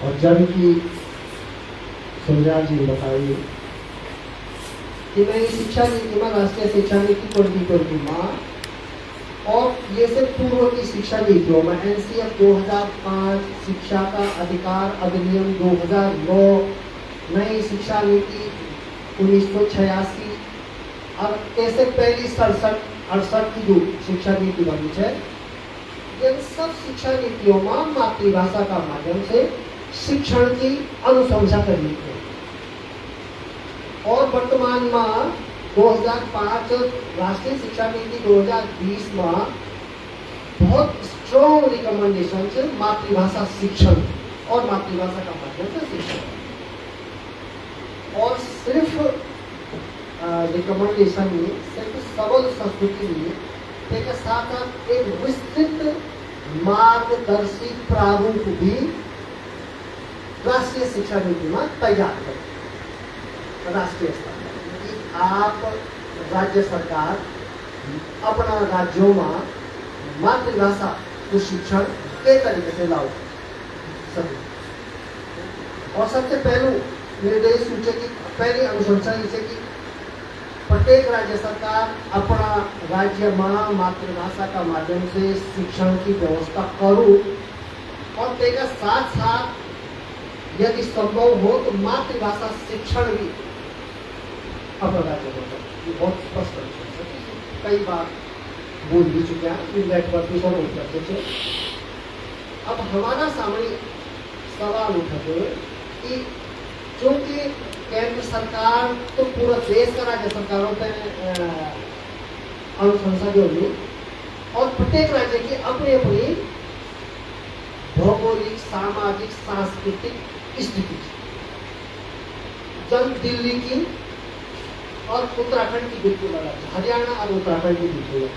और जन की सुंदर जी बताइए कि मैं शिक्षा नीति में राष्ट्रीय शिक्षा नीति 2020 में और ये से पूर्व की शिक्षा नीतियों में एनसीएफ 2005, शिक्षा का अधिकार अधिनियम 2009, नई शिक्षा नीति 1986 और ऐसे पहली 67 की जो शिक्षा नीति बनी है, इन सब शिक्षा नीतियों में मातृभाषा का माध्यम से शिक्षण की अनुशंसा करनी है। और वर्तमान में 2005 राष्ट्रीय शिक्षा नीति 2020 में बहुत स्ट्रॉन्ग रिकमेंडेशन है मातृभाषा शिक्षण और मातृभाषा का माध्यम से शिक्षण। और सिर्फ रिकमेंडेशन में सिर्फ सबल संस्कृति में एक साथ साथ एक विस्तृत मार्गदर्शी प्रारूप भी राष्ट्रीय शिक्षा नीति में तैयार करें राष्ट्रीय स्तर पर कि आप राज्य सरकार अपना राज्यों में मातृभाषा को शिक्षण के तरीके से लाओ सभी। और सबसे पहलू निर्देश सूचे की पहली अनुशंसा इसे कि प्रत्येक राज्य सरकार अपना राज्य में मातृभाषा का माध्यम से शिक्षण की व्यवस्था करूँ और तेरा साथ साथ यदि संभव हो तो मातृभाषा शिक्षण भी अपना राज्य में ये बहुत स्पष्ट कई बार बोल भी चुके हैं नेटवर्क भी बहुत करते थे। अब हमारा सामने सवाल उठाते हुए कि चूंकि केंद्र सरकार तो पूरा देश का राज्य सरकारों पर अनुशंसा जो हुई और प्रत्येक राज्य की अपनी अपनी भौगोलिक, सामाजिक, सांस्कृतिक स्थिति, जब दिल्ली की और उत्तराखंड की बिल्कुल अलग है, हरियाणा और उत्तराखंड की बिल्कुल अलग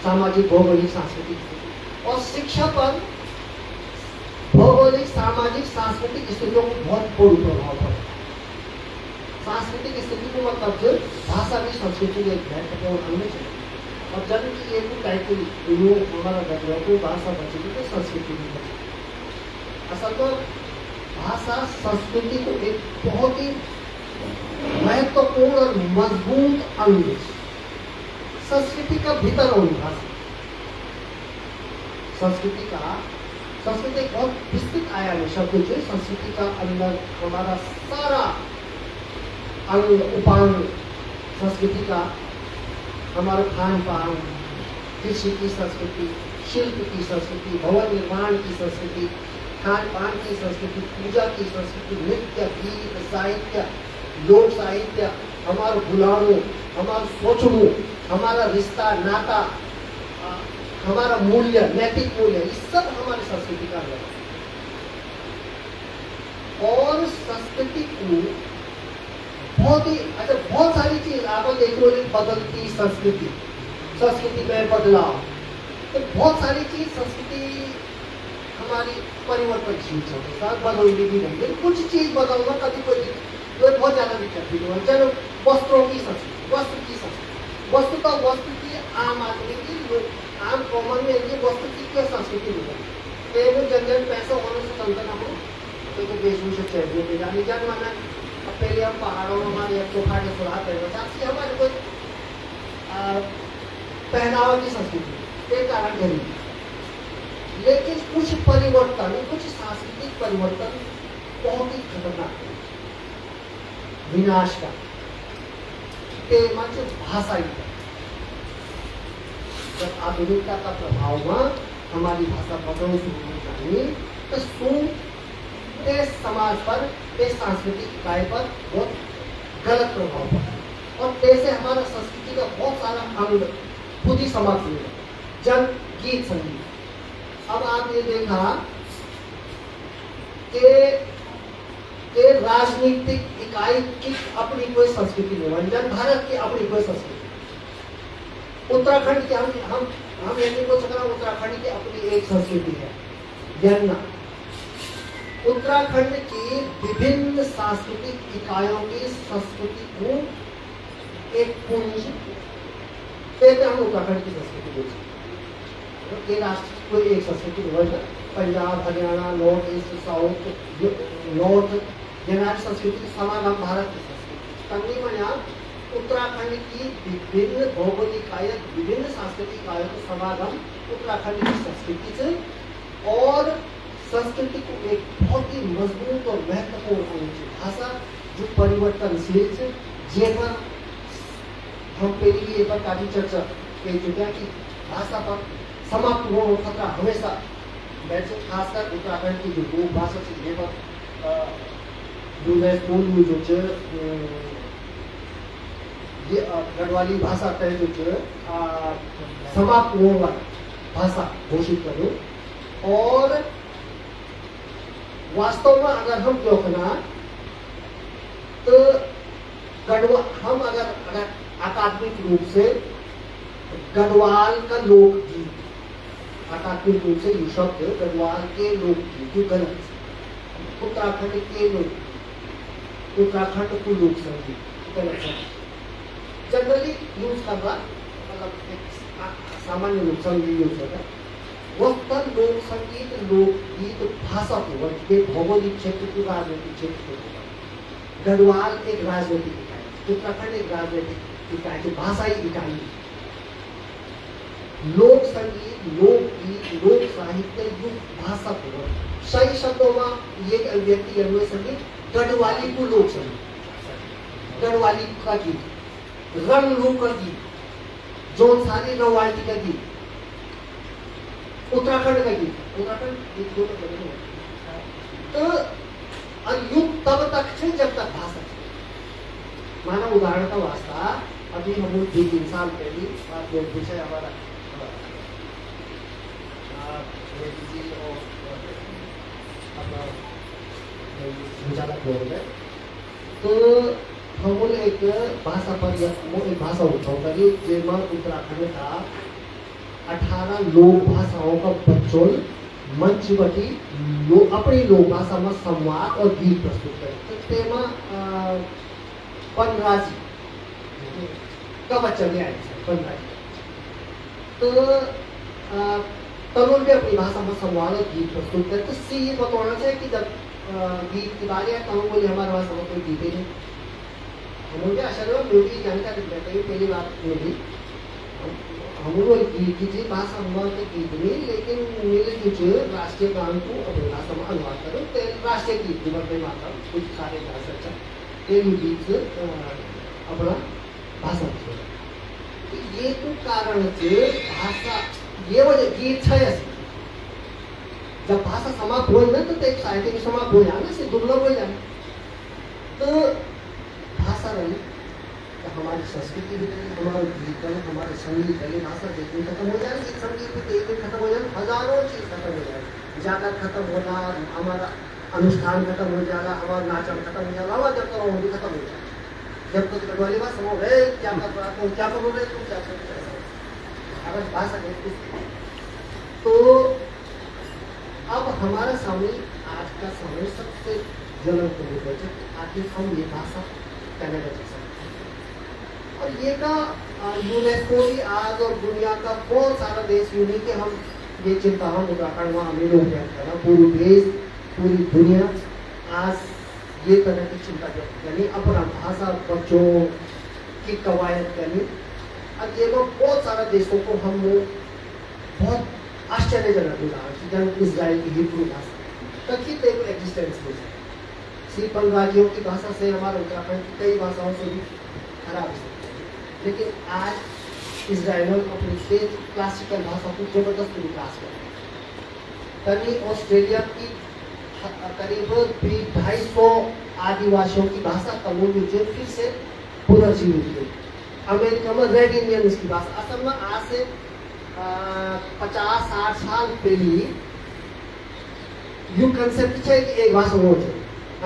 सामाजिक, भौगोलिक, सांस्कृतिक स्थिति और शिक्षा पर भौगोलिक, सामाजिक, सांस्कृतिक स्थितियों को बहुत बड़ा प्रभाव पड़ा। सांस्कृतिक स्थिति को मतलब भाषा भी संस्कृति के एक महत्वपूर्ण अंग है और जब की एक टाइटल हमारा बदलाव को भाषा बचेगी तो संस्कृति भी बचेगी। असल में भाषा संस्कृति को एक बहुत ही महत्वपूर्ण और मजबूत अंग है। संस्कृति का भीतर होनी भाषा, संस्कृति एक बहुत विस्तृत आयाम है शब्द जो संस्कृति का अंदर हमारा सारा अंग उपांग संस्कृति का, हमारा खान पान, कृषि की संस्कृति, शिल्प की संस्कृति, भवन निर्माण की संस्कृति, खान पान की संस्कृति, पूजा की संस्कृति, नृत्य, गीत, साहित्य, लोक साहित्य, हमारा बुलानो, हमारा सोचनो, हमारा रिश्ता नाता, हमारा मूल्य, नैतिक मूल्य, ये सब हमारी संस्कृति का है। और संस्कृति को बहुत सारी चीज आप देख लो, बदलती संस्कृति में बदलाव, तो बहुत सारी चीज संस्कृति हमारी परिवर्तनशील है, साथ बदलनी भी नहीं है। कुछ चीज बदलना कभी कोई बहुत ज्यादा दिक्कत नहीं है। चलो वस्त्रों की संस्कृति, वस्तु तो वस्तु की आम आदमी की आम कॉमन में ये वस्तु की क्या संस्कृति होगा वो जन पैसा होने से चलता ना हो तो वेशभूषा चाहिए पे जानी जान माना। अब पहले हम पहाड़ों में हमारे चोखा के सुराह पहनते हमारे कोई पहनावा की संस्कृति एक कारण गरीबी, लेकिन कुछ परिवर्तन, कुछ सांस्कृतिक परिवर्तन बहुत ही खतरनाक है, विनाश का भाषा ही है। जब आधुनिकता का प्रभाव में हमारी भाषा बदल शुरू हो जाएगी तो समाज पर, सांस्कृतिक इकाई पर बहुत गलत प्रभाव पड़ा और जैसे हमारा संस्कृति का बहुत सारा अंग खुद ही समाज में जन गीत संगीत। अब आप ये देखा कि राजनीतिक इकाई की अपनी कोई संस्कृति नहीं, जन भारत की अपनी कोई संस्कृति, उत्तराखंड की हम ये नहीं बोल सकते उत्तराखंड की अपनी एक संस्कृति है जनना। उत्तराखंड की विभिन्न सांस्कृतिक इकाइयों की संस्कृति को एक पुंज कहते हम उत्तराखंड की संस्कृति बोल सकते, राष्ट्र कोई एक संस्कृति Punjab, Haryana, north east, south, north येणारी संस्कृती समागम भारत की संस्कृती. तंगी म्हण्या उत्तराखंड की विभिन्न भौगोलिक आयत, विभिन्न सांस्कृतिक आयत समागम उत्तराखंड की संस्कृति से, और संस्कृति को एक बहुत ही मजबूत और महत्वपूर्ण अंग है. भाषा जो परिवर्तनशील है, जे पर हम पहले ये पर काफी चर्चा कर चुके हैं कि भाषा पर समाप्त होने का खतरा हमेशा बैठे, खासकर उत्तराखंड की जो लोक भाषा है ये पर यूनेस्को जो ये गढ़वाली भाषा तय जो समाप्त होने वाली भाषा घोषित करो. और वास्तव में अगर हम देखना तो हम अगर आकात्मिक रूप से गढ़वाल का लोकगीत, आकात्मिक रूप से ये शब्द गढ़वाल के लोकगीत जो गलत है, उत्तराखंड के लोग, उत्तराखंड को लोक संगीत गलत है. जनरली यूज करना मतलब सामान्य लोक संगीत यूज करना. वस्तन लोक संगीत लोकगीत भाषा को के भौगोलिक क्षेत्र की राजनीतिक क्षेत्र को. गढ़वाल एक राजनीतिक इकाई, उत्तराखंड एक राजनीतिक इकाई जो भाषाई इकाई है. लोक संगीत, लोकगीत, लोक साहित्य युग भाषा को सही शब्दों में ये अभिव्यक्ति अन्वय संगीत गढ़वाली को लोक संगीत, गढ़वाली का गीत, रण लोक का गीत, जोनसारी रवायती का गीत, उत्तराखंड का गीत, उत्तराखंड गीत दोनों तो युग तब तक है जब तक भाषा है. माना उदाहरण का वास्ता अभी हम 2-3 साल पहले आप लोग पूछे हमारा तो हम एक भाषा पर एक भाषा उत्सव करी जेमा उत्तराखंड का 18 लोक भाषाओं का बच्चों मंच बटी अपनी लोक भाषा में संवाद और गीत प्रस्तुत करें. तो तेमा पनराजी का बच्चा भी आए पनराजी. तो तरुण भी अपनी भाषा में संवाद और गीत प्रस्तुत करें. तो सी ये बताना चाहिए कि जब गीत की बारी है तरुण बोले हमारे भाषा में कोई गीत ही नहीं. हम उनके अशर में म्यूजिक जानकारी देते हैं. पहली बात म्यूजिक हम लोग गीत की भाषा अनुवाद के गीत नहीं, लेकिन मिले कुछ राष्ट्रीय गान को अपनी भाषा में अनुवाद करो. तो राष्ट्रीय गीत की बड़े माता कुछ सारे भाषा अच्छा तेलुगु गीत अपना भाषा में. ये तो कारण से भाषा ये वजह गीत है. जब भाषा समाप्त हो ना तो एक साहित्य भी समाप्त हो जाए, से दुर्लभ हो जाए. तो भाषा रही तो हमारी संस्कृति भी रही, हमारे गीत रहे, हमारे संगीत रहे. भाषा देखने खत्म हो जाए, संगीत भी देखने खत्म हो जाए, हजारों चीज खत्म हो जाए. जाकर खत्म होना, हमारा अनुष्ठान खत्म हो जाएगा, हमारा नाचन खत्म हो जाएगा, हमारा जब तक वो भी खत्म हो जाएगा. जब तक गढ़वाली भाषा हो रहे क्या कर रहा तुम, क्या करो रहे तुम, क्या कर रहे. अगर भाषा देखते तो अब हमारा सामने आज का समय सबसे ज्वलंत मुद्दा है. आखिर हम ये भाषा कहने लगे सकते. और ये का यूनेस्को भी आज और दुनिया का बहुत सारा देश यूनिक है. हम ये चिंता हम उत्तराखंड में हमें लोग व्यक्त करना, पूरी देश पूरी दुनिया आज ये तरह की चिंता करनी अपना भाषा बच्चों की कवायद करनी. अब ये बहुत सारा देशों को हम बहुत आश्चर्यजनक उदाहरण जन इजराइल की हिब्रू भाषा कथित एक एग्जिस्टेंस हो जाए. सिर्फ राज्यों की भाषा से हमारे उत्तराखंड की कई भाषाओं से भी खराब है. लेकिन आज इजराइल अपनी तेज क्लासिकल भाषा को जबरदस्त विकास कर करीब ऑस्ट्रेलिया की करीब 250 आदिवासियों की भाषा तमिल जो फिर से पुनर्जीवित हुई. अमेरिका में रेड इंडियन की भाषा असल में आज से 50-60 साल पहले यू कंसेप्ट है कि एक भाषा हो जाए.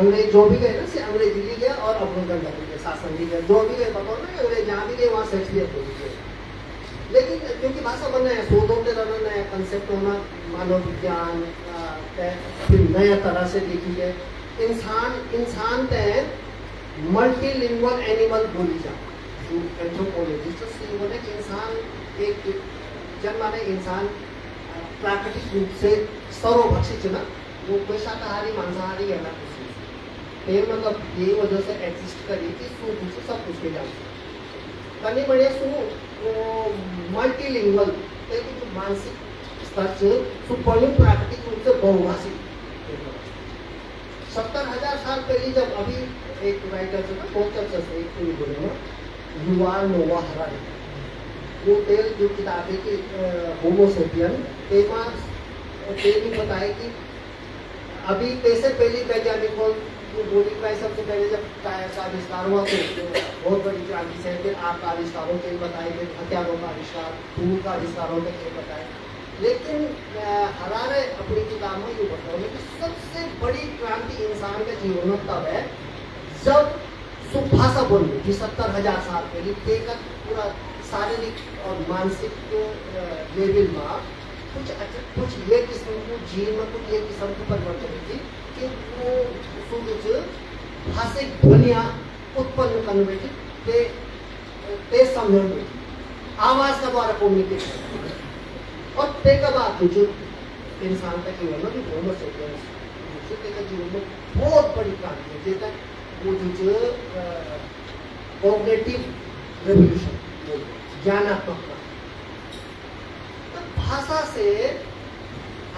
अंग्रेज जो भी गए ना से अंग्रेजी भी गया और अवलोकन भी शासन भी गया, जो भी गए बताओ ना अंग्रेज जहाँ भी गए वहाँ शेक्सपियर बोल गए. लेकिन क्योंकि भाषा बनना है शोध होते रहना, नया कंसेप्ट होना, मानव विज्ञान फिर नया तरह से देखी है. इंसान तय मल्टीलिंगुअल एनिमल बोली जाए. एंथ्रोपोलॉजिस्ट बोले कि इंसान एक जन्मा में इंसान प्राकृतिक रूप से सर्वभक्षी छ ना, वो कोई शाकाहारी मांसाहारी है ना कुछ ये मतलब ये वजह से एग्जिस्ट करी कि सु कुछ सब कुछ के जान कने बड़े सु मल्टीलिंगुअल एक मानसिक स्तर से सु पढ़ी प्राकृतिक रूप से बहुभाषी 70,000 साल पहले जब अभी एक राइटर जो ना बहुत चर्चा से एक पूरी बोले ना युवाल नोवा हरारी वो तेल जो किताब है कि होमो सेपियन तेमा तेल भी बताए कि अभी पैसे पहली वैज्ञानिक बोली का सबसे पहले जब टायर का आविष्कार हुआ तो बहुत बड़ी क्रांति से फिर आग का आविष्कार हो तेल बताए फिर हथियारों का आविष्कार फूल का आविष्कार हो तेल बताए लेकिन हरारे अपनी किताब में ये बताओ कि सबसे बड़ी क्रांति इंसान के जीवन में तब है जब सुभाषा बोल कि 70,000 साल पहले देखकर पूरा शारीरिक और मानसिक लेवल में कुछ ये किस्म को जीवन में कुछ ये किस्म को परिवर्तन थी कि वो सूर्य भाषिक ध्वनिया उत्पन्न करने बेटी ते समझने बेटी आवाज का द्वारा कम्युनिकेशन और ते का बात जो इंसान का जीवन में भी होमो सेपियंस का जीवन में बहुत बड़ी क्रांति है जैसे वो जो कॉग्निटिव रेवोल्यूशन ज्ञानात्मक भाषा से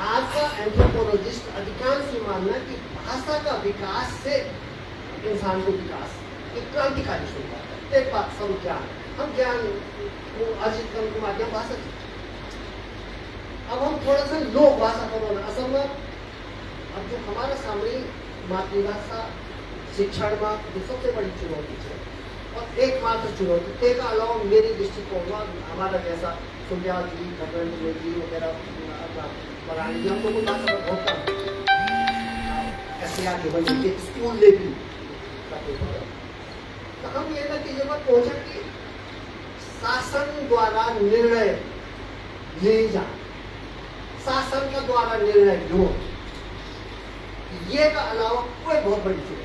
आज का एंथ्रोपोलॉजिस्ट अधिकांश ये मानना कि भाषा का विकास से इंसान को विकास एक क्रांतिकारी शुरू होता है एक बात सब ज्ञान हम ज्ञान को अर्जित करने के माध्यम भाषा अब हम थोड़ा सा लोक भाषा करो ना असल में अब जो हमारा सामने मातृभाषा शिक्षण में जो सबसे बड़ी चुनौती है और एकमात्र चुनौती ते का अलावा मेरी दृष्टिकोण में हमारा जैसा सुनिया जी खबर जी वगैरह पढ़ाई हम लोगों का बहुत कम ऐसे आगे बने स्कूल लेवल का पेपर तो हम ये नतीजे पर पहुंचे कि शासन द्वारा निर्णय ले जा शासन के द्वारा निर्णय लो ये का अलावा कोई बहुत बड़ी चीज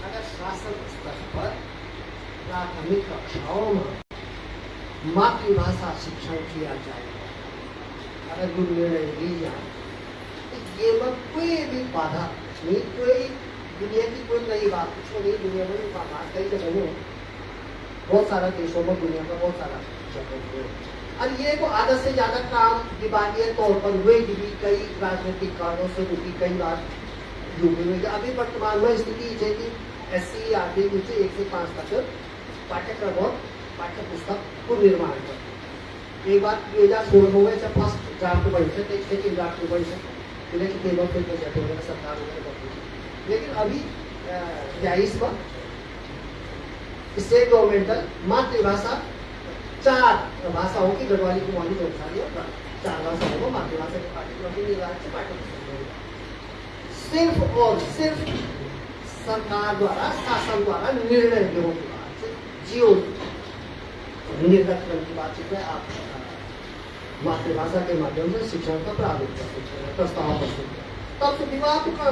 अगर शासन स्तर पर प्राथमिक कक्षाओं में मातृभाषा शिक्षण किया जाए अगर जो निर्णय ली जाए तो ये में कोई भी बाधा नहीं कोई दुनिया की कोई नई बात कुछ नहीं दुनिया में बात कई जगह में बहुत सारा देशों में दुनिया का बहुत सारा जगह है और ये को आधा से ज्यादा काम विभागीय तौर पर हुए भी कई राजनीतिक कारणों से उनकी कई बार डूबी हुई अभी वर्तमान में स्थिति है कि SC RT नीचे 1 से 5 तक पाठ्यक्रम और पाठ्य पुस्तक को निर्माण कर एक बार 2016 हो गए जब फर्स्ट ड्राफ्ट बन से सेकेंड ड्राफ्ट बन से लेकिन टेबल पे जाते हुए सरकार वगैरह लेकिन अभी 22 में स्टेट गवर्नमेंटल मातृभाषा 4 भाषाओं की गढ़वाली कुमारी चौथाली और 4 भाषाओं में मातृभाषा के पाठ्यक्रम के निर्धारित से पाठ्यपुस्तक सिर्फ और सिर्फ सरकार द्वारा शासन द्वारा निर्णय लेने के बाद से जियो निर्गत करने की बातचीत में आप मातृभाषा के माध्यम से शिक्षण का प्रारूप कर सकते हैं प्रस्ताव प्रस्तुत करें तब तो विवाह तो कर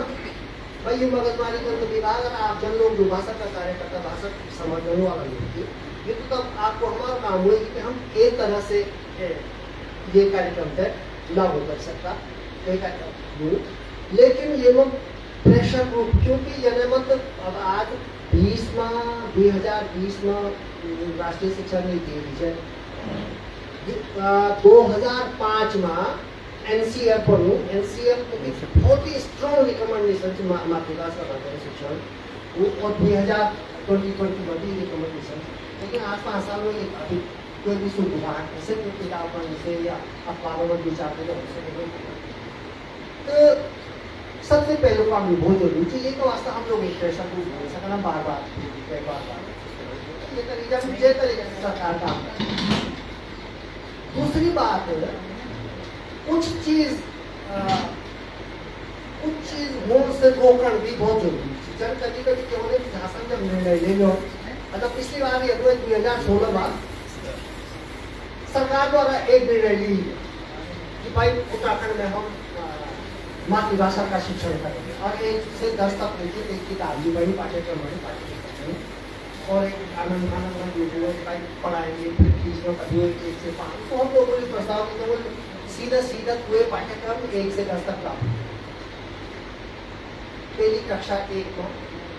भाई ये मगजमारी कर विभाग अगर आप जन लोग जो भाषा का कार्य करता भाषा समझने वाला नहीं ये तो तब आपको हमारा काम हुआ कि हम एक तरह से ये कार्यक्रम तय लागू कर सकता लेकिन ये लोग प्रेशर ग्रुप क्योंकि ये मतलब अब आज 2020 में राष्ट्रीय शिक्षा नीति है 2005 में NCR पढ़ू NCR बहुत ही स्ट्रॉन्ग रिकमेंडेशन मातृभाषा शिक्षण और 2020 बड़ी रिकमेंडेशन लेकिन आज 5 साल में अभी कोई भी सुविधा ऐसे किताब पढ़ने से या अखबारों में विचार तो सबसे पहले को हम बहुत जरूरी है ये तो वास्तव हम लोग एक प्रेशर को बोल सकते हैं बार बार ये तरीका मुझे तरीके से सरकार काम दूसरी बात कुछ चीज होने से रोकना भी बहुत जरूरी है जब कभी कभी क्या होने शासन जब निर्णय ले लो मतलब पिछली बार ये 2016 बाद सरकार द्वारा एक निर्णय ली कि भाई उत्तराखंड में हम मातृभाषा का शिक्षण करेंगे और 1 से 10 तक लेकर एक किताब भी बड़ी पाठ्यक्रम और एक आनंद पढ़ाएंगे फिर 1 से 5 तो हम लोगों ने प्रस्ताव सीधा सीधा पूरे पाठ्यक्रम 1 से 10 तक लाओ। पहली कक्षा 1 में,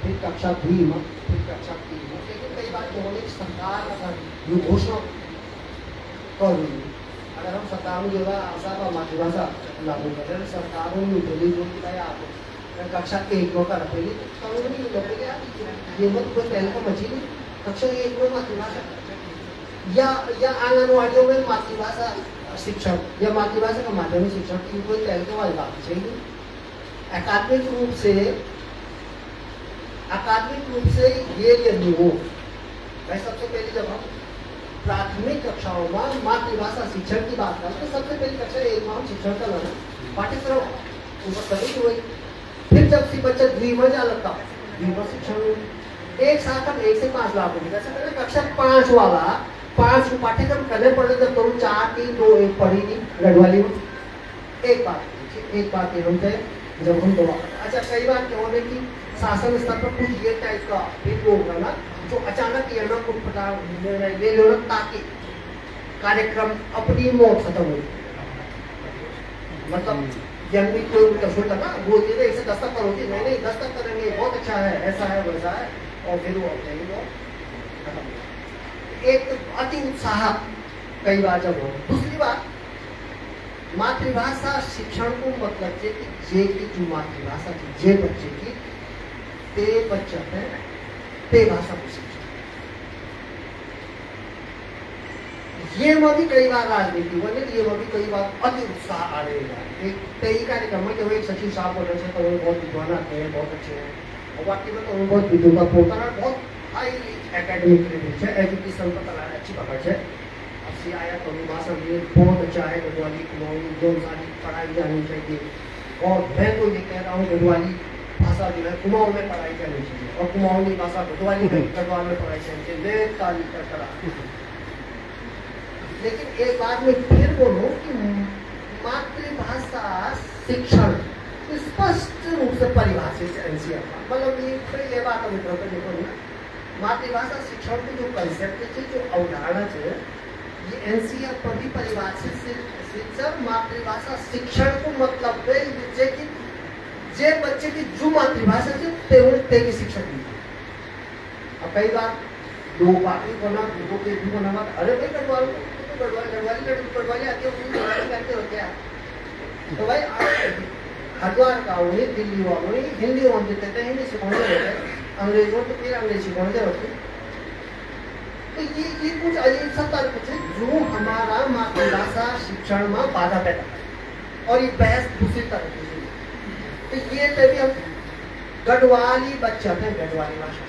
फिर कक्षा 2 में, फिर कक्षा 3 में। लेकिन कई बार जो होने सरकार अगर घोषणा कर रही है, अगर हम सरकार में जो है आशा का मातृभाषा लागू कर रहे हैं, सरकारों में बोली जो आप कक्षा 1 में कर पहले कानून नहीं लोग ये मत कोई पहले का मची नहीं। कक्षा 1 में मातृभाषा या आंगनवाड़ियों में मातृभाषा शिक्षण या मातृभाषा का माध्यमिक शिक्षण की कोई पहले वाली बात चाहिए। अकादमिक रूप से ये यदि हो भाई, सबसे पहले जब हम प्राथमिक कक्षाओं में मातृभाषा शिक्षण की बात करते हैं, सबसे पहले कक्षा 1 में हम शिक्षण का लेना पाठ्यक्रम ऊपर कभी हुई। फिर जब सी बच्चा 2 में जा लगता है शिक्षण एक साथ हम 1 से 5 लाख हो गया। कक्षा 5 वाला 5 पाठ्यक्रम करने पड़े जब तो 4 3 2 1 पढ़ी थी गढ़वाली में। एक बात ये होते जब हम दो अच्छा कई बार क्या होने की शासन स्तर पर कुछ ये टाइप का एक वो होगा ना जो अचानक ये ना कुछ पता ले लो ताकि कार्यक्रम अपनी मौत खत्म हो। मतलब जब भी कोई सोचता ना वो ये इसे 10 तक करोगे, नहीं 10 तक करेंगे बहुत अच्छा है, ऐसा है वैसा है, और फिर वो एक अति उत्साह कई बार जब हो। दूसरी बात मातृभाषा शिक्षण को मतलब है कि जे की जो मातृभाषा की जे बच्चे की ते बच्चा है ते भाषा को शिक्षण ये में भी कई बार राजनीति बने, ये में भी कई बार अति उत्साह आ रहेगा। एक कई कार्यक्रम में केवल एक सचिव साहब बोल रहे थे तो वो बहुत विद्वान आते हैं, बहुत अच्छे हैं, और वाकई में तो वो बहुत विद्वता पोता है, बहुत हाई एकेडमिक लेवल है, एजुकेशन पर तला अच्छी पकड़ है। अब सी आया तो भाषा भी बहुत अच्छा है, गढ़वाली कुमाऊनी जो सारी पढ़ाई जानी चाहिए, और मैं तो ये कह रहा हूँ गढ़वाली भाषा जो है कुमाऊं में पढ़ाई जानी चाहिए, और कुमाऊनी भाषा गढ़वाली गढ़वाल में पढ़ाई जानी चाहिए, ताली करा। लेकिन एक बात में फिर बोलूं कि मातृभाषा शिक्षण स्पष्ट रूप से परिभाषित है एनसीईआर का। मतलब ये बात हम इधर पर देखो ना, मातृभाषा शिक्षण की जो कंसेप्ट है, जो अवधारणा है, ये एनसीईआर पर भी परिभाषित शिक्षण मातृभाषा शिक्षण को मतलब है कि जे बच्चे की जो मातृभाषा है ते की शिक्षण दी। अब कई बार दो पार्टी बना दो के भी बना, अरे भाई गढ़वाली आती है करते हो क्या? तो भाई हरिद्वार का उन्हें दिल्ली वालों ने हिंदी वन देते थे, हिंदी सिखाने होते हैं, अंग्रेजों को फिर अंग्रेजी सिखाने होते। तो ये कुछ अजीब सा तर्क है जो हमारा मातृभाषा शिक्षण में बाधा पैदा करे, और ये बहस दूसरी तरह की। तो ये तभी हम गढ़वाली बच्चा थे गढ़वाली भाषा,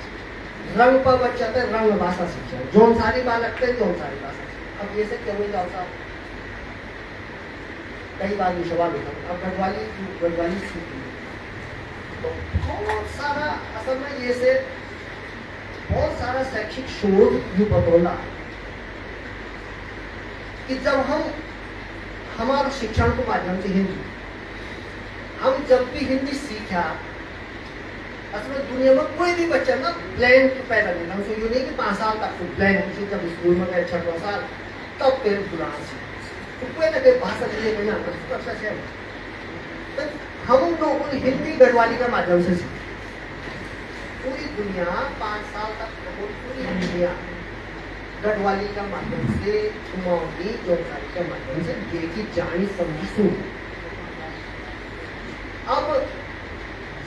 रंग पर बच्चा थे रंग भाषा शिक्षण, जोन सारी बालक थे जोन सारी भाषा। अब ये से क्या हुई जाओ साहब, कई बार ये सवाल होता, अब गढ़वाली सीखी तो बहुत सारा असल में ये से बहुत सारा शैक्षिक शोध भी बतौला कि जब हम हमारा शिक्षण के माध्यम से हिंदी हम जब भी हिंदी सीखा, असल में दुनिया में कोई भी बच्चा ना ब्लैंक पैदा नहीं, हम सोचिए नहीं कि 5 साल तक ब्लैंक जब स्कूल में गए 6 साल तब फिर बुलाना तो कोई ना कोई भाषा नहीं है ना अच्छा से। तो हम लोगों ने हिंदी गढ़वाली के माध्यम से सीखी, पूरी दुनिया 5 साल तक पूरी दुनिया गढ़वाली का माध्यम से कुमाऊनी चौथाई के माध्यम से देखी जानी समझी सुनी। अब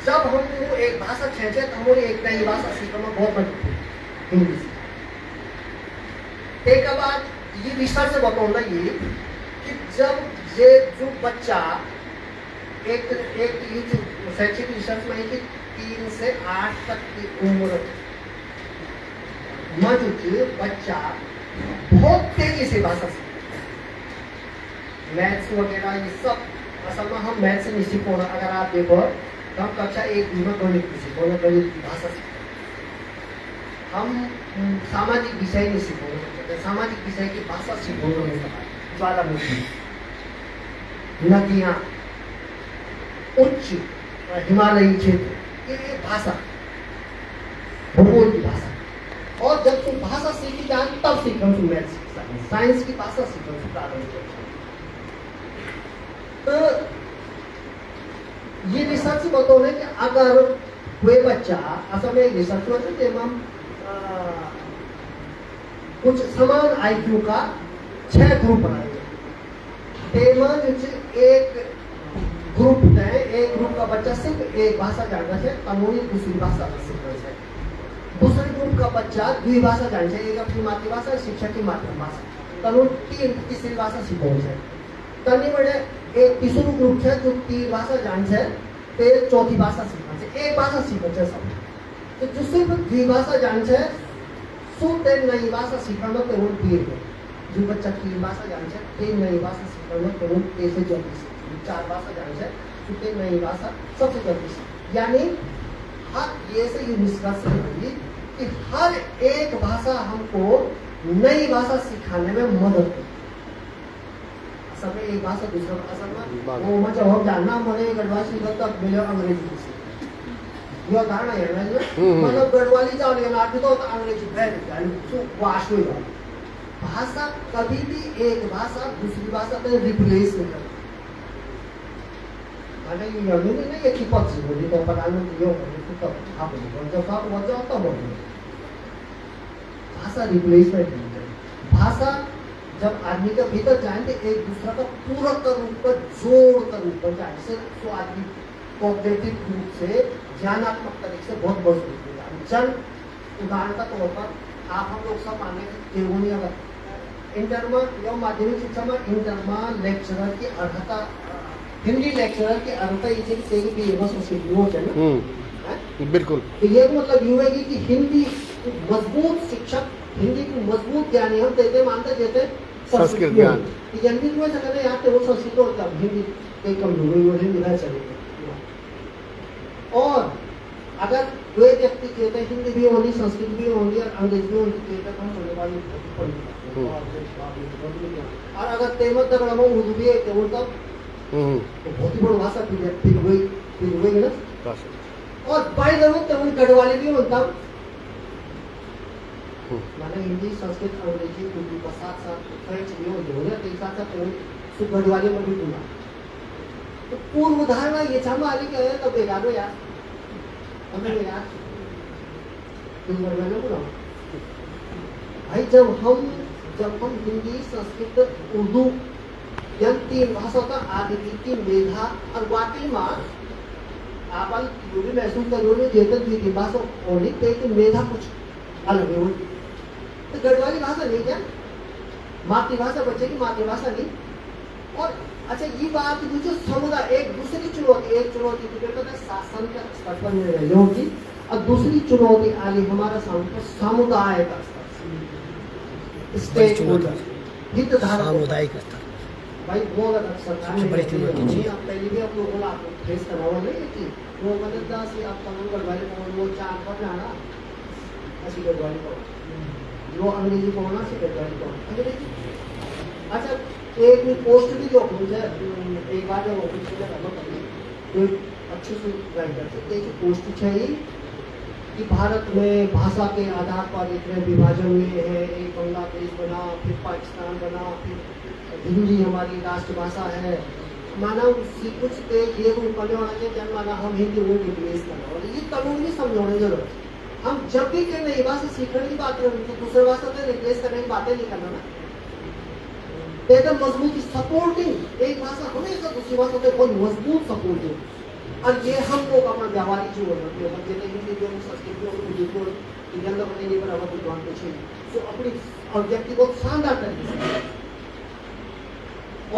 जब हम एक भाषा छेचे तो हमारी एक नई भाषा सीखना बहुत मजबूत हिंदी से। एक बात ये रिसर्च से बताऊंगा ये कि जब ये जो बच्चा एक ये जो शैक्षिक रिसर्च में है कि 3 से 8 तक की उम्र में जो बच्चा बहुत तेजी से भाषा सीखता, मैथ्स वगैरह ये सब असल में हम मैथ्स नहीं सीखो ना, अगर आप देखो तो हम कक्षा 1 में गणित की सीखो ना, गणित की भाषा सीखो, हम सामाजिक विषय नहीं सीखो, सामाजिक विषय की भाषा सीखो, ज्वालामुखी, नदियाँ, उच्च हिमालयी क्षेत्र, ये भाषा भूगोल की भाषा। और जब तुम भाषा सीखी जाए तब सीखो तुम मैथ्स साइंस की भाषा सीखो प्रारंभिक। तो ये रिसर्च बताने कि अगर कोई बच्चा असल में रिसर्च होते हम कुछ समान आईक्यू का 6 ग्रुप बनाएंगे। एक ग्रुप है, एक ग्रुप का बच्चा सिर्फ एक भाषा जानता है, कानूनी दूसरी भाषा सीखना है। दूसरे ग्रुप का बच्चा द्विभाषा जानता है, एक अपनी मातृभाषा, शिक्षक की मातृभाषा, कानून तीसरी भाषा सीखना है। तनी बड़े एक तीसरा ग्रुप है जो 3 भाषा जानता है, फिर चौथी भाषा सीखना है, एक भाषा सीखना है सब। तो जो सिर्फ द्विभाषा जानता है सुते नई भाषा सीखना तो वो पीर है। जो बच्चा 3 भाषा जानता है, 3 नई भाषा सीखना तो वो 3 से जल्दी सीखता है। 4 भाषा जानता है, सुते नई भाषा सबसे जल्दी सीखता। यानी हर ये से ये निष्कर्ष है कि हर एक भाषा हमको नई भाषा सिखाने में मदद करती है। असल में एक भाषा दूसरा असल में वो मतलब हम जानना मने गढ़वाली सीखा तब मिले अंग्रेजी सीख यह धारणा है ना मतलब गढ़वाली जाओ लेकिन आप तो अंग्रेजी बैठ जाए तो वाश हो जाए। भाषा कभी भी एक भाषा दूसरी भाषा में रिप्लेस नहीं करती। माने ये नहीं है कि पक्ष बोली तो प्रधानमंत्री हो तो आप जब आप वजह होता बोल भाषा रिप्लेसमेंट नहीं करती। भाषा जब आदमी के भीतर जाए तो एक दूसरा का पूरक का रूप पर जोड़ का रूप पर जाए से तो आदमी कॉग्निटिव रूप से ज्ञानात्मक तरीके से बहुत मजबूत हो जाए। चल उदाहरण का तौर पर आप हम लोग सब माने केवनी अगर इंटर में या माध्यमिक शिक्षा में इंटर में लेक्चरर की अर्हता हिंदी लेक्चरर की अर्हता इसे तेरी भी ये संस्कृति हो जाए ना बिल्कुल। तो ये मतलब यूं है कि हिंदी मजबूत शिक्षक हिंदी को मजबूत ज्ञानी हम देते मानते देते संस्कृत ज्ञान हिंदी में सकते यहाँ पे वो संस्कृत होता हिंदी कई कमजोरी वो हिंदी रह चलेगी। और अगर वे व्यक्ति कहते हैं हिंदी भी होनी संस्कृत भी होनी और अंग्रेजी भी होनी कहते हैं हम होने वाली और अगर तेमत तक उर्दू भी है तो तब बहुत ही बड़ी भाषा फिर हुई ना। और बाई जरूरत तो गढ़वाली भी होता माने हिंदी संस्कृत अंग्रेजी उर्दू का साथ साथ फ्रेंच भी हो गया तो साथ साथ गढ़वाली में भी बोला। तो पूर्व धारणा ये छामा आली के तो बेकार हो यार हमें यार तुम गढ़वाली बोला भाई जब हम हिंदी संस्कृत उर्दू या 3 भाषा का आदि की मेधा और वाकई में आप जो भी महसूस करोगे जेतन की भाषा होनी तो मेधा कुछ अलग है तो गढ़वाली भाषा नहीं क्या मातृभाषा बच्चे की मातृभाषा नहीं। और अच्छा ये बात जो समुदाय एक दूसरी चुनौती तो शासन के स्तर पर मिल रही होगी और दूसरी चुनौती आली हमारा समुदाय का स्तर स्टेट हितधारक सामुदायिक स्तर भाई वो अगर सरकार ने पहले भी आप लोगों को फेस करना हुआ नहीं कि वो मतलब से आप कानून गढ़वाली को वो 4 पर जाना ऐसी गढ़वाली को वो अंग्रेजी को होना से गढ़वाली को अंग्रेजी। अच्छा एक पोस्ट भी जो मुझे एक बार जब ऑफिस में करना पड़ी तो अच्छे से राइटर से एक पोस्ट चाहिए कि भारत में भाषा के आधार पर इतने विभाजन हुए हैं, एक बांग्लादेश बना फिर पाकिस्तान बना फिर हिंदी हमारी राष्ट्रभाषा है माना कुछ ये पढ़ने होना चाहिए जब माना हम हिंदी वो रिप्लेस करना और ये कानून भी समझाने जरूरत है। हम जब भी कहीं नई भाषा सीखने की बात करें तो दूसरे भाषा से रिप्लेस करने की बातें नहीं करना ना एकदम मजबूत सपोर्टिंग एक भाषा हमेशा दूसरी भाषा से बहुत मजबूत सपोर्टिंग और ये हम लोग अपना व्यावहारिक जीवन होते हैं जैसे हिंदी जो संस्कृति और उर्दू जनता बनने पर अब विद्वान पूछे तो अपनी अभिव्यक्ति बहुत शानदार तरीके से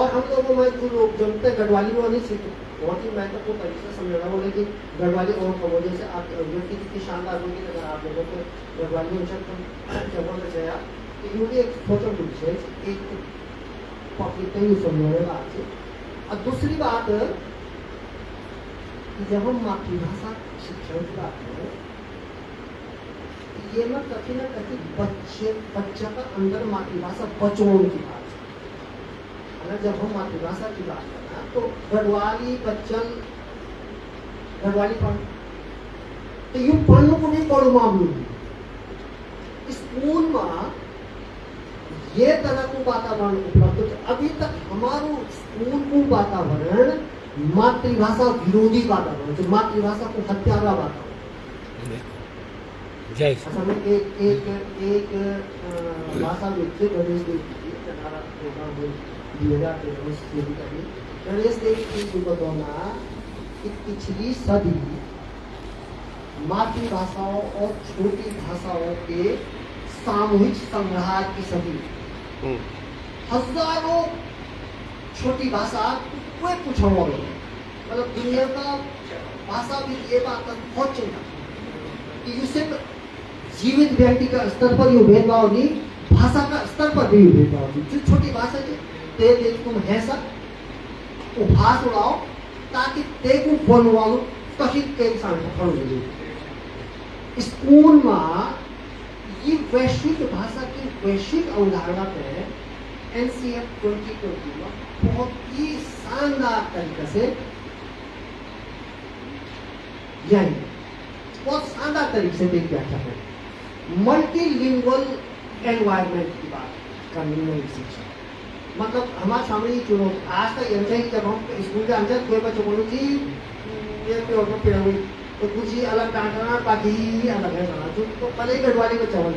और हम लोगों में जो लोग जमते गढ़वाली में नहीं सीखते बहुत ही महत्वपूर्ण तरीके से समझना बोले कि गढ़वाली और कबोले से आपकी अभिव्यक्ति कितनी शानदार होगी अगर आप लोगों को गढ़वाली में जब चाहिए तो ये भी एक छोटा रूप है एक पब्लिक नहीं समझने बात है। और दूसरी बात कि जब हम मातृभाषा शिक्षण की बात करें ये मैं कभी ना कभी बच्चा का अंदर मातृभाषा बचों की बात है। जब हम मातृभाषा की बात करना तो गढ़वाली बच्चन गढ़वाली पढ़ तो यूं पढ़ने को नहीं पढ़ू मामूली स्कूल में ये तरह को वातावरण उपलब्ध है। अभी तक हमारो स्कूल को वातावरण मातृभाषा विरोधी वातावरण, जो मातृभाषा को हत्यारा वातावरण। जय असल में एक भाषा व्यक्ति गणेश देव जी हमारा प्रोग्राम में 2013 से भी कभी गणेश देव जी को बताना कि पिछली सदी मातृभाषाओं और छोटी भाषाओं के सामूहिक संग्रह की सदी। हजारों छोटी भाषा कोई पूछो मतलब दुनिया का भाषा भी ये बात बहुत चिंता कि उससे जीवित व्यक्ति का स्तर पर ये भेदभाव नहीं, भाषा का स्तर पर भी भेदभाव नहीं। जो छोटी भाषा है ते देख तुम है सा वो भाष उड़ाओ ताकि ते को बोलने वालों कहीं के इंसान पकड़ ले। स्कूल में ये वैश्विक भाषा की वैश्विक अवधारणा पे NCF 2020 में बहुत ही शानदार तरीके से यही बहुत शानदार तरीके से देख व्याख्या है। मल्टीलिंगुअल एनवायरनमेंट की बात करनी है शिक्षा, मतलब हमारे सामने ही चुनौती आज तक यही जब हम स्कूल के अंदर कोई बच्चों बोलो जी ये पेड़ हुई तो कुछ ही अलग डांटना बाकी ही अलग है ना, तो पहले ही गढ़वाली को चावल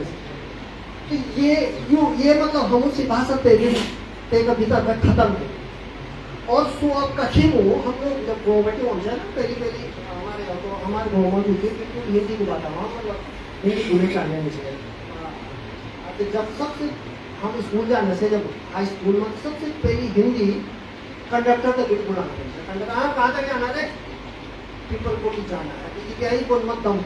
तो ये मतलब हम उसी भाषा ते का भीतर में खत्म है। और सो अब कठिन हो हम लोग जब गवर्नमेंट हो जाए ना पहली हमारे गवर्नमेंट बिल्कुल हिंदी की बात है मतलब हिंदी पूरे करने में चाहिए। जब सबसे हम स्कूल जाने से जब हाई स्कूल में सबसे पहली हिंदी कंडक्टर तक बिल्कुल आना चाहिए। कंडक्टर हाँ कहाँ तक जाना है पीपल को भी जाना है क्या ही बोल मत दम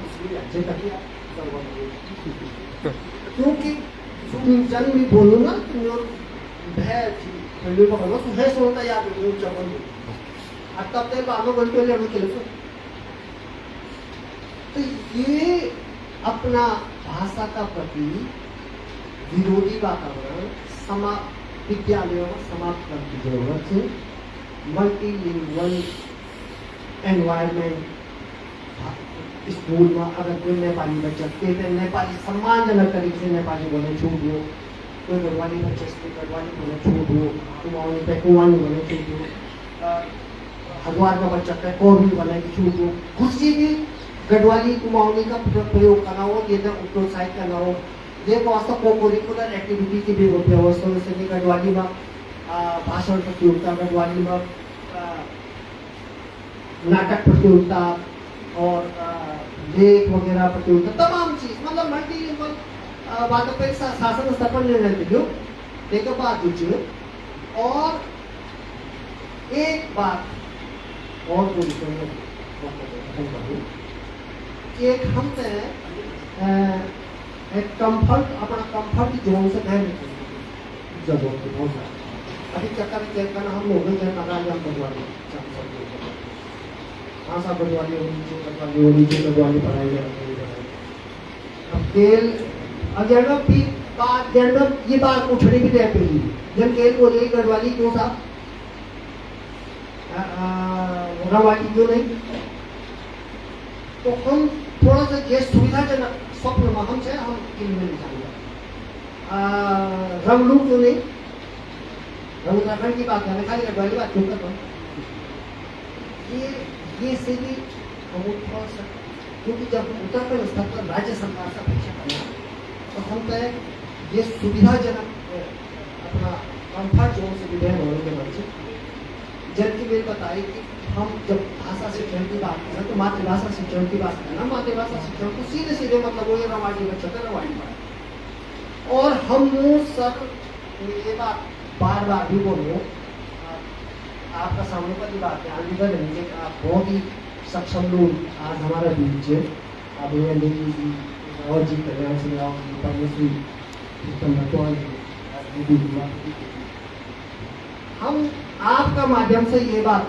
क्योंकि जन भी बोलूँ ना भय पहले पकड़ो तो है सोता याद अब तब तक बालों घंटे ले के तो ये अपना भाषा का प्रति विरोधी वातावरण विद्यालयों में समाप्त करने की जरूरत है। मल्टीलिंगुअल एनवायरनमेंट स्कूल में अगर कोई नेपाली बच्चा कहते नेपाली सम्मानजनक तरीके से नेपाली बोलने छूट हो, कोई गढ़वाली बच्चे गढ़वाली बोलने छूट हो, कुमाऊनी पे कुमाऊनी बोलने छूट हो, हरद्वार का बच्चा पे कोरवी बोलने की छूट हो, कुछ भी गढ़वाली कुमाऊनी का प्रयोग करना हो, ये प्रोत्साहित करना हो। ये वास्तव को करिकुलर एक्टिविटी की भी व्यवस्था हो, जैसे गढ़वाली में भाषण प्रतियोगिता, गढ़वाली में नाटक प्रतियोगिता और लेख वगैरह प्रतियोगिता, तमाम चीज मतलब मल्टीलिंगुअल बात पर शासन स्तर पर निर्णय लियो एक बात दीजिए। और एक बात और बोलते एक हम एक कंफर्ट अपना कंफर्ट जोन से बाहर निकलने जरूरत है बहुत सारा। अभी चक्कर चेक करना हम लोग गढ़वाली भाषा गढ़वाली होनी चाहिए गढ़वाली पढ़ाई जाए। अब खेल अगर बात ये बात उठने भी दे पड़ी जब खेल बोले गढ़वाली क्यों था गढ़वाली क्यों नहीं, तो हम थोड़ा सा ये सुविधाजनक स्वप्न में हम चाहे हम इनमें निकालेंगे रंगलू क्यों नहीं, उत्तराखंड की बात है खाली गढ़वाली बात क्यों करता हूँ ये से भी हम थोड़ा सा क्योंकि जब उत्तराखंड स्तर पर राज्य सरकार से अपेक्षा करना तो हम तो ये सुविधाजनक अपना कंफर्ट जोन से विधेयक होने के बच्चे जबकि मेरे बताए कि हम जब भाषा शिक्षण की बात करें तो मातृभाषा शिक्षण की बात करें ना, मातृभाषा शिक्षण को सीधे सीधे मतलब वो ये रवाड़ी बच्चा था रवाड़ी पढ़ा। और हम सर ये बात बार बार भी बोलो आपका सामने पर बात है आगे रहेंगे कि आप बहुत ही सक्षम लोग आज हमारा बीच है। आप और जी कल्याण सिंह राव पद्मश्री हम आपका माध्यम से ये बात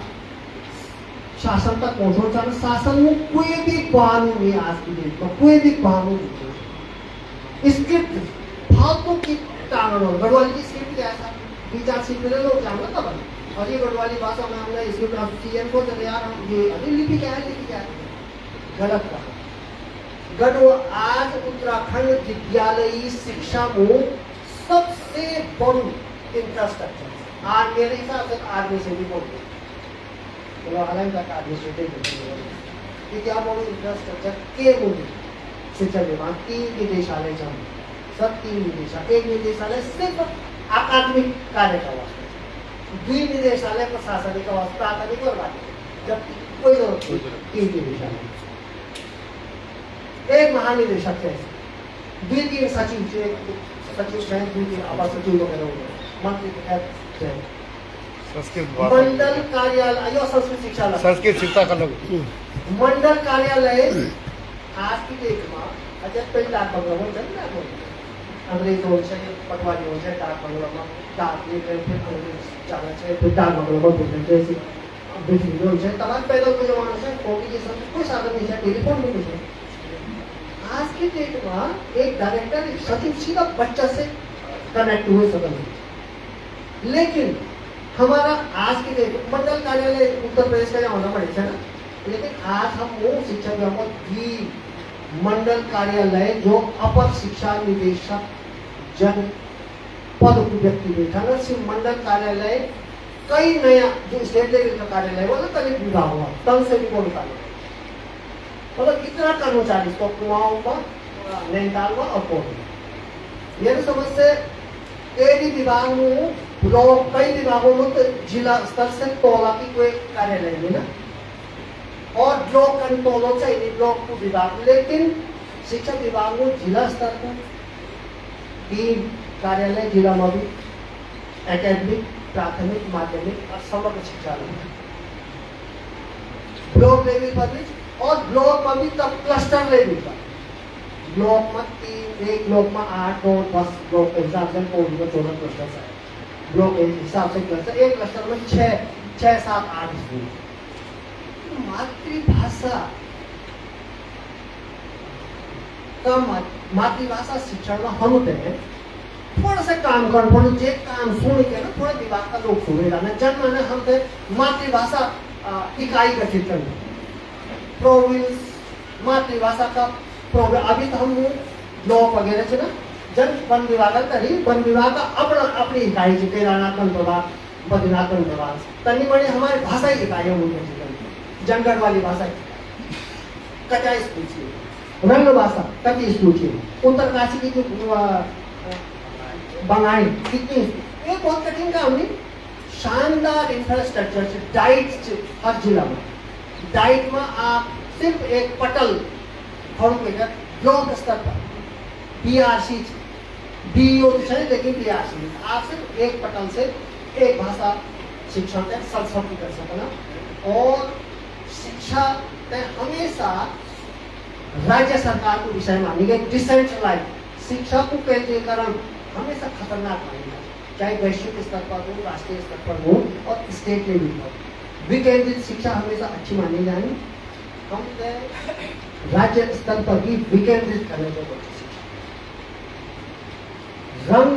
शासन तक पहुंचना चाह रहे। शासन में कोई भी कानून नहीं आज की डेट में कोई भी कानून नहीं, स्क्रिप्ट फालतू की कानून गढ़वाली की स्क्रिप्ट ऐसा बीजा सीख लोग जानना तब और ये गढ़वाली भाषा में हमने स्क्रिप्ट सीएम को चले यार हम ये अरे लिपि क्या है गलत कहा। आज उत्तराखंड विद्यालयी शिक्षा में सबसे बड़ी इंफ्रास्ट्रक्चर आज मेरे हिसाब से आर्मी से भी बोलते हालांकि क्या बोलो इंफ्रास्ट्रक्चर के बोले शिक्षा विभाग 3 निदेशालय सब 3 निदेशालय, एक निदेशालय सिर्फ अकादमिक कार्य का वास्ते, 2 निदेशालय प्रशासनिक का वास्ते प्राथमिक और माध्यमिक, जबकि कोई जरूरत नहीं 3 निदेशालय, एक महानिदेशक है, 2-3 सचिव सचिव 2-3 अपर सचिव वगैरह हो गए, मंत्री है, मंडल कार्यालय संस्कृत शिक्षा संस्कृत शिक्षा का लोग मंडल कार्यालय आज की डेट में अजय पहले डाक बंगला में चल रहा है, अंग्रेज हो चाहे पटवारी हो चाहे डाक बंगला में डाक लेकर फिर अंग्रेज जाना चाहिए, फिर डाक बंगला में भेजना चाहिए, जैसे बिजली हो चाहे तमाम पैदल को जमाना चाहिए, कॉपी ये सब कोई साधन नहीं है, टेलीफोन भी नहीं है। आज की डेट में एक डायरेक्टर एक सचिव सीधा बच्चा से कनेक्ट हुए सकते, लेकिन हमारा आज की डेट मंडल कार्यालय उत्तर प्रदेश का यहाँ होना पड़ेगा ना, लेकिन आज हम वो शिक्षा विभाग की मंडल कार्यालय जो अपर शिक्षा निदेशक जन पद को व्यक्ति बैठा ना, सिर्फ मंडल कार्यालय कई नया जो स्टेट लेवल का कार्यालय वो कलेक्ट विभाग हुआ तब से रिपोर्ट निकाले, मतलब इतना कर्मचारी इसको कुमाऊं में नैनीताल में और कोट ये समझ से एडी विभाग में ब्लॉक कई विभागों में तो जिला स्तर से तोला की कोई कार्यालय नहीं ना, और ब्लॉक कंट्रोल चाहिए ब्लॉक को विभाग, लेकिन शिक्षा विभाग में जिला स्तर पर 3 कार्यालय जिला में भी एकेडमिक प्राथमिक माध्यमिक और समग्र शिक्षा ब्लॉक लेवल पर भी, और ब्लॉक में भी तब क्लस्टर लेवल पर, ब्लॉक में 3 एक ब्लॉक में 8 और 10 ब्लॉक के हिसाब से 14 क्लस्टर है, ब्लॉक के हिसाब से क्लस्टर एक क्लस्टर में 6-7-8 स्कूल। मातृभाषा का मातृभाषा शिक्षण में हम थोड़ा सा काम कर जे काम सुन के ना थोड़ा दिमाग का लोग सुनेगा ना, जन्म ने हम मातृभाषा इकाई गठित करना, प्रोविंस मातृभाषा का प्रोग्राम अभी तो हम ब्लॉक वगैरह से ना जन वन विभाग करी, वन विभाग का अपनी इकाई से केदारनाथ प्रभाग बद्रीनाथ प्रभाग तनी बड़ी हमारी भाषा की इकाइयां होंगी, जनगढ़ वाली भाषा कचा स्कूल से रंग भाषा कची स्कूल से उत्तरकाशी की जो बंगाई कितनी ये बहुत कठिन काम नहीं, शानदार इंफ्रास्ट्रक्चर से डाइट हर जिला में, डाइट में आप सिर्फ एक पटल ब्लॉक स्तर पर बीआरसी डीओ लेकिन बीआरसी आप सिर्फ एक पटल से एक भाषा शिक्षण का संस्कृति कर सकना, और शिक्षा हमेशा राज्य सरकार को विषय मानी गई, डिसेंट्रलाइज शिक्षा को केंद्रीकरण हमेशा खतरनाक मानेगा, चाहे वैश्विक स्तर पर हो राष्ट्रीय स्तर पर हो और स्टेट लेवल पर विकेंद्रित शिक्षा हमेशा अच्छी मानी जानी, हम राज्य स्तर पर भी विकेंद्रित करने को कोशिश। रंग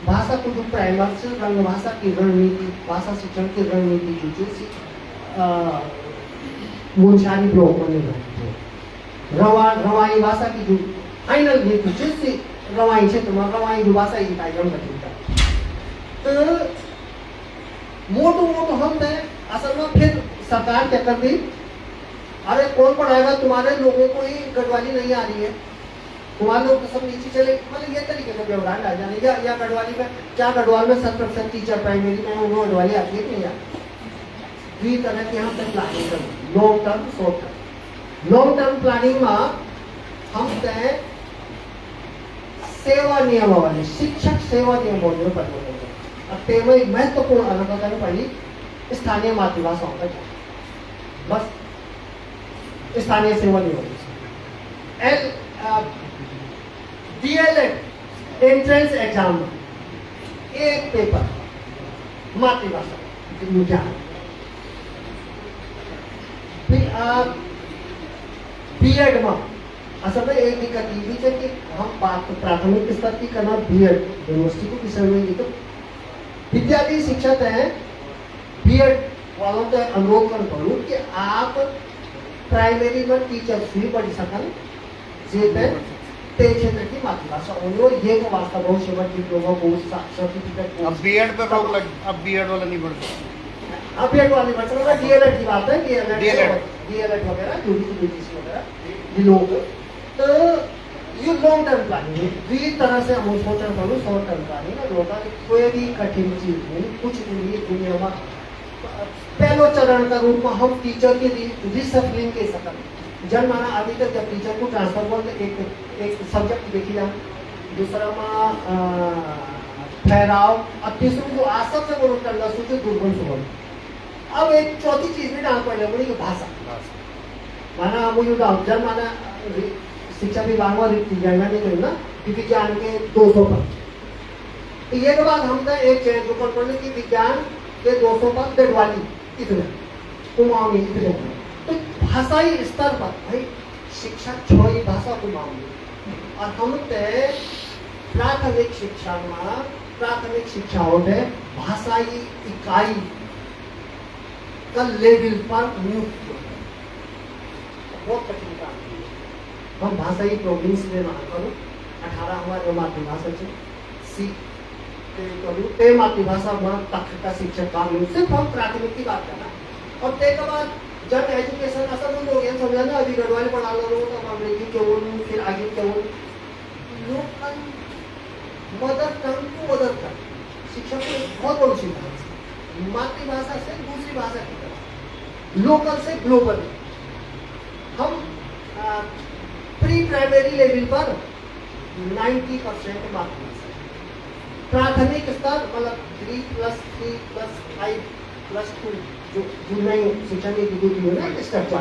भाषा को जो प्राइमर से रंग भाषा की रणनीति भाषा शिक्षण की रणनीति जो मुंशारी ब्लॉक में रवाई भाषा की जो फाइनल नीति जिससे रवाई क्षेत्र में रवाई जो भाषा की कार्यक्रम का तो मोटो हम असल में फिर सरकार क्या कर दी, अरे कौन पढ़ाएगा, तुम्हारे लोगों को ही गढ़वाली नहीं आ रही है, तुम्हारे लोग तो सब नीचे चले, मतलब ये तरीके का व्यवहार आ जाने या गढ़वाली में क्या गढ़वाल में 70% टीचर प्राइमरी में उन्होंने गढ़वाली आती है नहीं आती, 2 तरह की हम तक प्लानिंग कर long term short term. Long term planning में हम सेवा नियमावली शिक्षक सेवा नियमावली पर परिवर्तन एक महत्वपूर्ण अलग करनी पड़ी स्थानीय मातृभाषाओं का, बस स्थानीय सेवा नियमावली डीएलएड एंट्रेंस एग्जाम में एक पेपर मातृभाषा विज्ञान, फिर आप बीएड में असल में एक दिक्कत ये भी है कि हम बात प्राथमिक स्तर की करना बीएड यूनिवर्सिटी को विषय में तो विद्यार्थी शिक्षक है बीएड वालों को अनुरोध कर पड़ू कि आप प्राइमरी में टीचर भी पढ़ सकन जे पे ते क्षेत्र की मातृभाषा होनी और ये को वास्तव भविष्य में डिप्लोमा कोर्स सर्टिफिकेट अब बीएड पे रोक लग, अब बीएड वाला नहीं बढ़ सकता। अब बीएड वाली बच्चों का डीएलएड की बात है, DLED डीएलएड वगैरह जो भी यूजीसी वगैरह लोग तो ये लॉन्ग टर्म प्लानिंग है। दूसरी तरह से हम सोच रहे हैं शॉर्ट टर्म प्लानिंग है। लोग कोई भी कठिन चीज नहीं, कुछ नहीं दुनिया में पहले चरण का रूप में हम टीचर के लिए रिसफलिंग के सकते जन माना अभी तक जब टीचर को ट्रांसफर कर एक सब्जेक्ट देखी जाए, दूसरा में ठहराव, अब तीसरा जो आसक से वो करना सोचे दुर्गुण सुगम। अब एक चौथी चीज भी डाल पड़े बोली भाषा माना मुझे जन माना शिक्षा विभाग में गणना नहीं करी ना विज्ञान के 200 पर, तो ये बात हम एक चेंज ऊपर पढ़ने की विज्ञान के 200 पर बेडवाली इतने कुमाऊनी इतने, तो भाषाई स्तर पर भाई शिक्षा छोड़ी भाषा कुमाऊनी और हम प्राथमिक शिक्षा में प्राथमिक शिक्षाओं में भाषाई इकाई का लेवल पर नियुक्त बहुत कठिन काम हम भाषाई प्रोविंस में मान करूँ 18 हमारे मातृभाषा से सीख करूँ ते मातृभाषा में तक का शिक्षक काम सिर्फ हम प्राथमिक की बात करना और ते के बाद जब एजुकेशन असल लोग ये समझना अभी गढ़वाली पढ़ा लो तो अंग्रेजी के वो फिर आगे के वो लोग mother tongue to mother tongue शिक्षा को बहुत बड़ी सिद्धांत मातृभाषा से दूसरी भाषा की तरफ लोकल से ग्लोबल हम प्री प्राइमरी लेवल पर 90% मातृभाषा प्राथमिक स्तर मतलब 3+3+5+2 जो नई शिक्षा नीति की है ना स्ट्रक्चर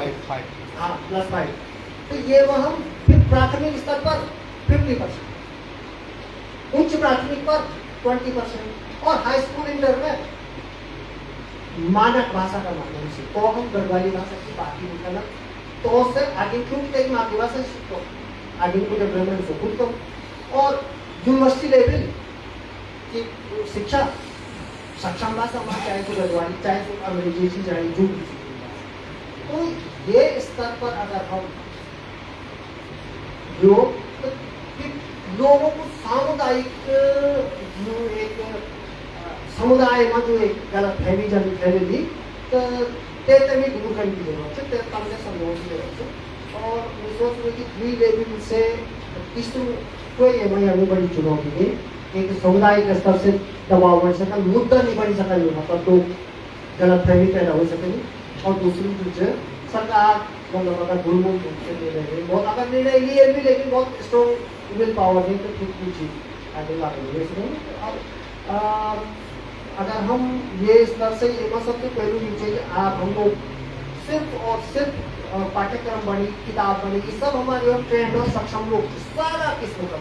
हाँ +5 तो ये वह हम फिर प्राथमिक स्तर पर 50%, उच्च प्राथमिक पर 20% और हाई स्कूल इंटर में मानक भाषा का माध्यम से तो हम गढ़वाली भाषा की बात ही निकलना तो उससे आगे क्योंकि मातृभाषा सीखो आगे को डेवलपमेंट से खुद करो और यूनिवर्सिटी लेवल की शिक्षा सक्षम भाषा में चाहे तो गढ़वाली चाहे तो अंग्रेजी से चाहे जो भी तो ये स्तर पर अगर हम लोगों को सामुदायिक जो एक समुदाय में जो एक गलत फहमी जन फैलेगी तो ते भी दूर कर दी ते तमने समझ ले और सोच में कि द्वि लेवल से तीसरी कोई एवं अभी बड़ी चुनौती है एक सामुदायिक स्तर से दबाव बढ़ सका मुद्दा नहीं बढ़ सका मतलब तो गलत फहमी पैदा हो सकेगी और दूसरी चीज सरकार मतलब गुरुमुख से ले रहे हैं बहुत अगर निर्णय लिए भी लेकिन बहुत स्ट्रॉन्ग विल पावर है तो कुछ चीज आगे लागू अब अगर हम ये स्तर से ये मत सबसे पहलू नीचे आप हम लोग सिर्फ और सिर्फ पाठ्यक्रम बनी किताब बनी ये सब हमारे और ट्रेंड और सक्षम लोग सारा किस्म का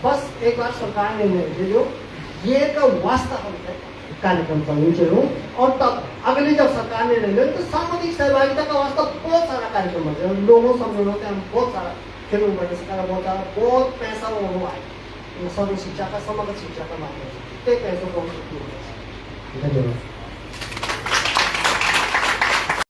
बस एक बार सरकार ने निर्णय जो ये तो वास्तव में कार्यक्रम का नीचे हो और तब अगली जब सरकार ने निर्णय तो सामाजिक सहभागिता का वास्तव बहुत सारा कार्यक्रम है लोगों समझ होते हैं बहुत सारा फिल्म बने सका बहुत पैसा वो आए सर्व शिक्षा का समग्र शिक्षा का माध्यम से पैसों को धन्यवाद।